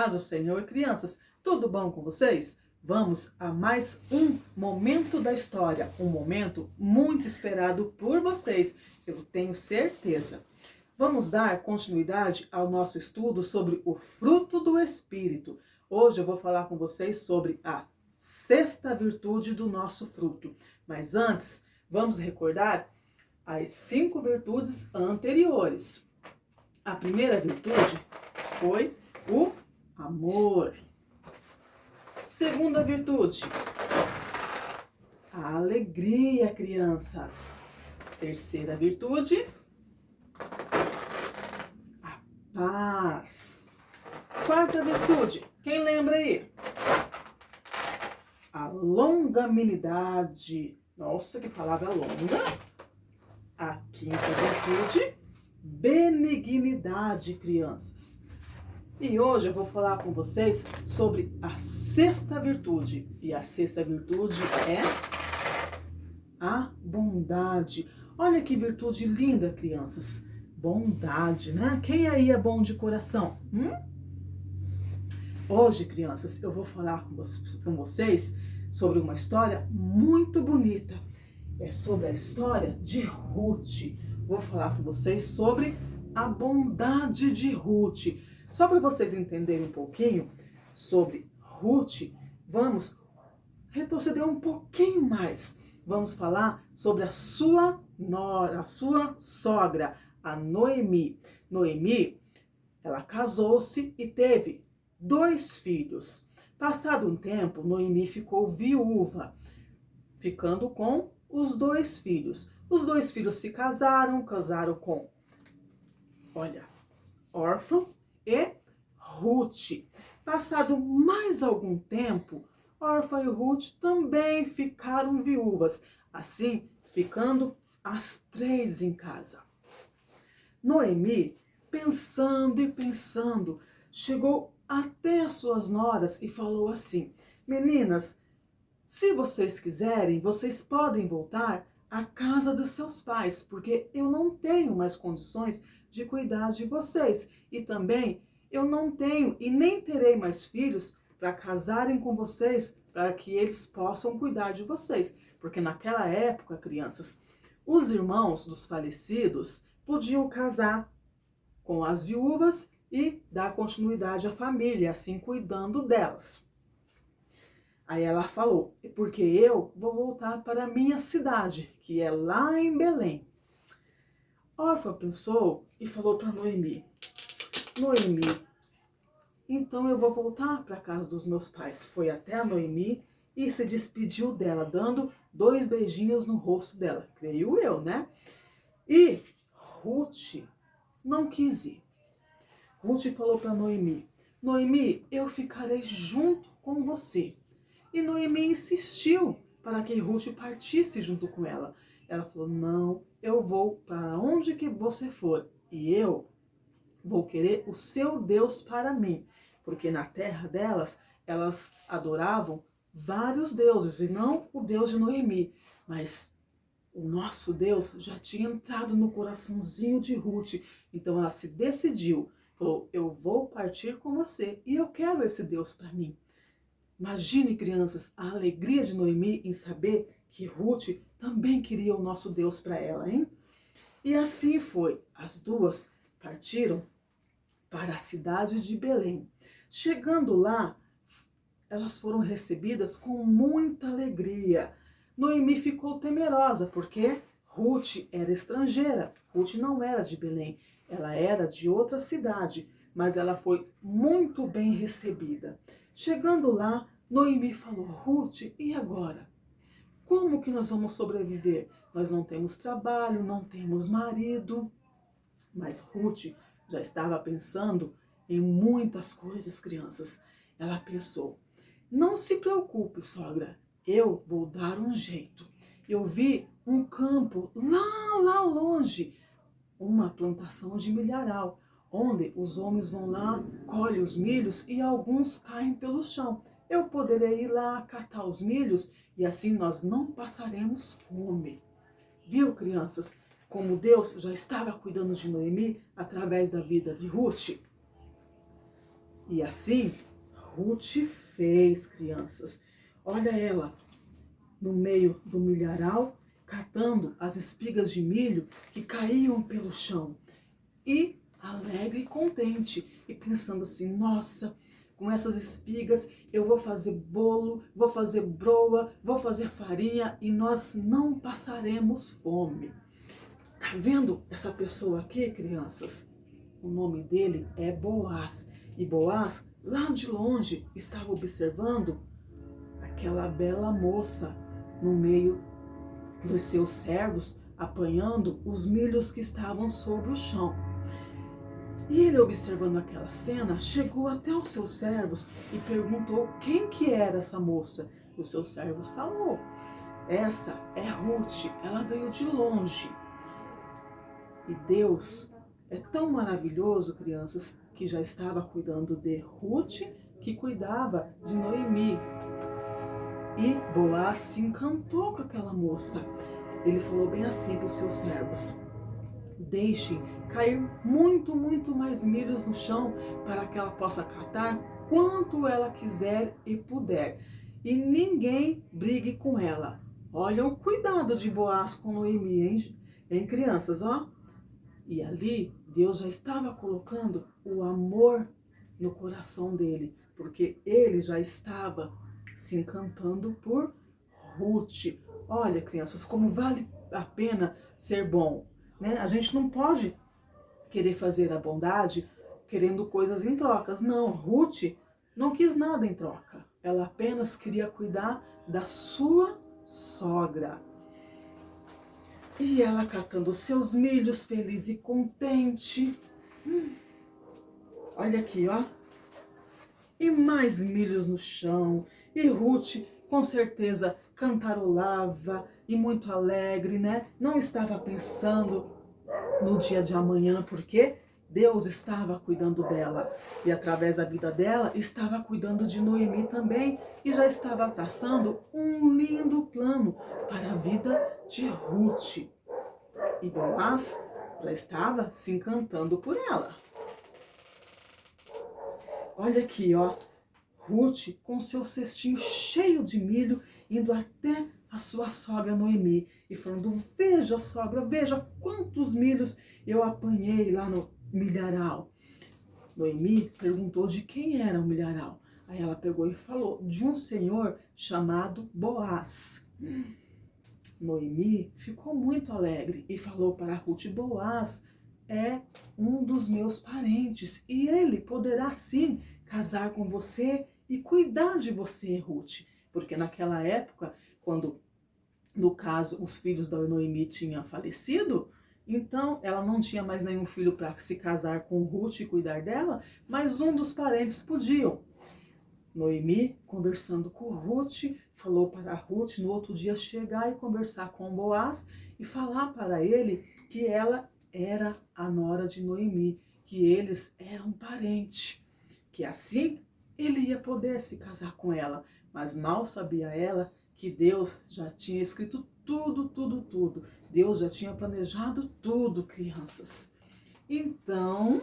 paz do Senhor, crianças, tudo bom com vocês? Vamos a mais um momento da história, um momento muito esperado por vocês, eu tenho certeza. Vamos dar continuidade ao nosso estudo sobre o fruto do Espírito. Hoje eu vou falar com vocês sobre a sexta virtude do nosso fruto. Mas antes, vamos recordar as 5 virtudes anteriores. A primeira virtude foi o amor. Segunda virtude, a alegria, crianças. Terceira virtude, a paz. Quarta virtude, quem lembra aí? A longanimidade. Nossa, que palavra longa. A quinta virtude, benignidade, crianças. E hoje eu vou falar com vocês sobre a sexta virtude. E a sexta virtude é a bondade. Olha que virtude linda, crianças. Bondade, né? Quem aí é bom de coração? Hoje, crianças, eu vou falar com vocês sobre uma história muito bonita. É sobre a história de Ruth. Vou falar com vocês sobre a bondade de Ruth. Só para vocês entenderem um pouquinho sobre Ruth, vamos retroceder um pouquinho mais. Vamos falar sobre a sua nora, a sua sogra, a Noemi. Noemi, ela casou-se e teve 2 filhos. Passado um tempo, Noemi ficou viúva, ficando com os 2 filhos. Os 2 filhos se casaram com, Orfa e Ruth. Passado mais algum tempo, Orfa e Ruth também ficaram viúvas, assim ficando as 3 em casa. Noemi, pensando e pensando, chegou até as suas noras e falou assim: meninas, se vocês quiserem, vocês podem voltar à casa dos seus pais, porque eu não tenho mais condições de cuidar de vocês. E também eu não tenho e nem terei mais filhos para casarem com vocês, para que eles possam cuidar de vocês. Porque naquela época, crianças, os irmãos dos falecidos podiam casar com as viúvas e dar continuidade à família, assim cuidando delas. Aí ela falou: porque eu vou voltar para a minha cidade, que é lá em Belém. Orfa pensou e falou para Noemi: Noemi, então eu vou voltar para a casa dos meus pais. Foi até a Noemi e se despediu dela, dando 2 beijinhos no rosto dela. Creio eu, né? E Ruth não quis ir. Ruth falou para Noemi: Noemi, eu ficarei junto com você. E Noemi insistiu para que Ruth partisse junto com ela. Ela falou: não, eu vou para onde que você for e eu vou querer o seu Deus para mim. Porque na terra delas, elas adoravam vários deuses e não o Deus de Noemi. Mas o nosso Deus já tinha entrado no coraçãozinho de Ruth. Então ela se decidiu, falou: eu vou partir com você e eu quero esse Deus para mim. Imagine, crianças, a alegria de Noemi em saber que Ruth também queria o nosso Deus para ela, hein? E assim foi. As duas partiram para a cidade de Belém. Chegando lá, elas foram recebidas com muita alegria. Noemi ficou temerosa, porque Ruth era estrangeira. Ruth não era de Belém, ela era de outra cidade, mas ela foi muito bem recebida. Chegando lá, Noemi falou: Ruth, e agora? Como que nós vamos sobreviver? Nós não temos trabalho, não temos marido. Mas Ruth já estava pensando em muitas coisas, crianças. Ela pensou: não se preocupe, sogra, eu vou dar um jeito. Eu vi um campo lá longe, uma plantação de milharal, onde os homens vão lá, colhem os milhos e alguns caem pelo chão. Eu poderei ir lá catar os milhos e assim nós não passaremos fome. Viu, crianças, como Deus já estava cuidando de Noemi através da vida de Ruth? E assim, Ruth fez, crianças. Olha ela no meio do milharal, catando as espigas de milho que caíam pelo chão. E alegre e contente, e pensando assim, nossa, com essas espigas eu vou fazer bolo, vou fazer broa, vou fazer farinha e nós não passaremos fome. Tá vendo essa pessoa aqui, crianças? O nome dele é Boaz. E Boaz, lá de longe, estava observando aquela bela moça no meio dos seus servos, apanhando os milhos que estavam sobre o chão. E ele, observando aquela cena, chegou até os seus servos e perguntou quem que era essa moça. Os seus servos falou, essa é Ruth, ela veio de longe. E Deus é tão maravilhoso, crianças, que já estava cuidando de Ruth, que cuidava de Noemi. E Boaz se encantou com aquela moça. Ele falou bem assim para os seus servos, deixem cair muito, muito mais milhos no chão para que ela possa catar quanto ela quiser e puder. E ninguém brigue com ela. Olha o cuidado de Boaz com Noemi, hein, crianças, ó. E ali Deus já estava colocando o amor no coração dele, porque ele já estava se encantando por Ruth. Olha, crianças, como vale a pena ser bom, né? A gente não pode querer fazer a bondade querendo coisas em trocas. Não, Ruth não quis nada em troca. Ela apenas queria cuidar da sua sogra. E ela catando seus milhos, feliz e contente. Olha aqui, ó. E mais milhos no chão. E Ruth, com certeza, cantarolava e muito alegre, né? Não estava pensando no dia de amanhã, porque Deus estava cuidando dela. E através da vida dela, estava cuidando de Noemi também. E já estava traçando um lindo plano para a vida de Ruth. E Boaz já estava se encantando por ela. Olha aqui, ó. Ruth com seu cestinho cheio de milho, indo até a sua sogra Noemi e falando, veja sogra, veja quantos milhos eu apanhei lá no milharal. Noemi perguntou de quem era o milharal. Aí ela pegou e falou, de um senhor chamado Boaz. Noemi ficou muito alegre e falou para Ruth, Boaz é um dos meus parentes e ele poderá sim casar com você e cuidar de você, Ruth. Porque naquela época, quando, no caso, os filhos da Noemi tinham falecido, então ela não tinha mais nenhum filho para se casar com Ruth e cuidar dela, mas um dos parentes podiam. Noemi, conversando com Ruth, falou para Ruth no outro dia chegar e conversar com Boaz e falar para ele que ela era a nora de Noemi, que eles eram parentes, que assim ele ia poder se casar com ela. Mas mal sabia ela que Deus já tinha escrito tudo, tudo, tudo. Deus já tinha planejado tudo, crianças. Então,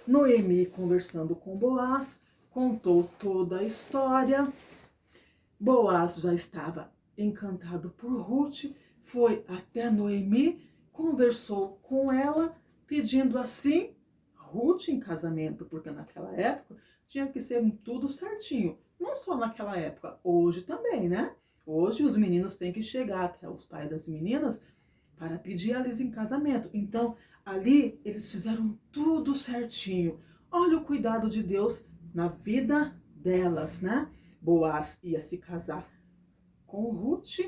Noemi, conversando com Boaz, contou toda a história. Boaz já estava encantado por Ruth, foi até Noemi, conversou com ela, pedindo assim Ruth em casamento, porque naquela época tinha que ser tudo certinho. Não só naquela época, hoje também, né? Hoje os meninos têm que chegar até os pais das meninas para pedir eles em casamento. Então, ali eles fizeram tudo certinho. Olha o cuidado de Deus na vida delas, né? Boaz ia se casar com Ruth,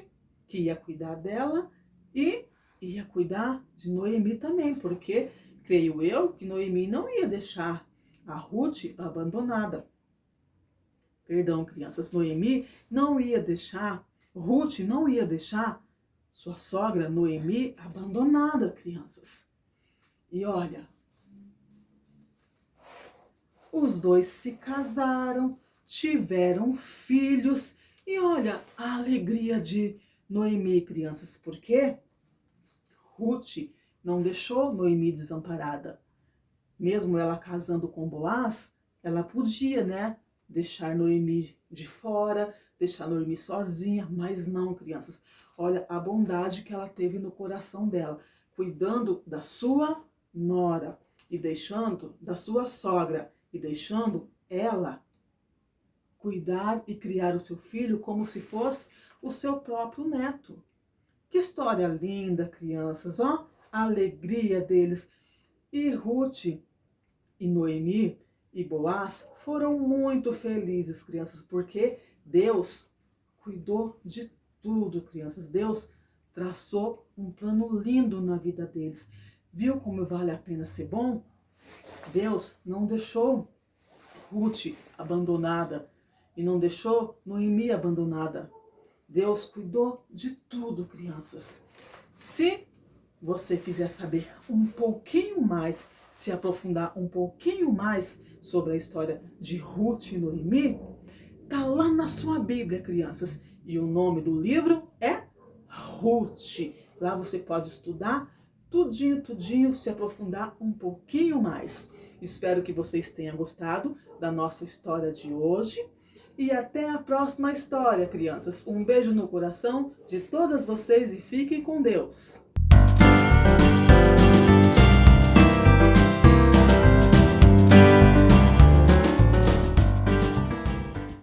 que ia cuidar dela, e ia cuidar de Noemi também, porque creio eu que Noemi não ia deixar a Ruth abandonada. Perdão, crianças, Noemi não ia deixar, Ruth não ia deixar sua sogra Noemi abandonada, crianças. E olha, os dois se casaram, tiveram filhos, e olha a alegria de Noemi, crianças, porque Ruth não deixou Noemi desamparada. mesmo ela casando com Boaz, ela podia, né, deixar Noemi de fora, deixar Noemi sozinha, mas não, crianças. Olha a bondade que ela teve no coração dela, cuidando da sua nora e deixando da sua sogra e deixando ela cuidar e criar o seu filho como se fosse o seu próprio neto. Que história linda, crianças, ó, a alegria deles. E Ruth e Noemi e Boaz foram muito felizes, crianças, porque Deus cuidou de tudo, crianças. Deus traçou um plano lindo na vida deles. Viu como vale a pena ser bom? Deus não deixou Ruth abandonada e não deixou Noemi abandonada. Deus cuidou de tudo, crianças. Se você quiser saber um pouquinho mais, se aprofundar um pouquinho mais sobre a história de Ruth e Noemi, tá lá na sua Bíblia, crianças. E o nome do livro é Ruth. Lá você pode estudar tudinho, tudinho, se aprofundar um pouquinho mais. Espero que vocês tenham gostado da nossa história de hoje. E até a próxima história, crianças. Um beijo no coração de todas vocês e fiquem com Deus.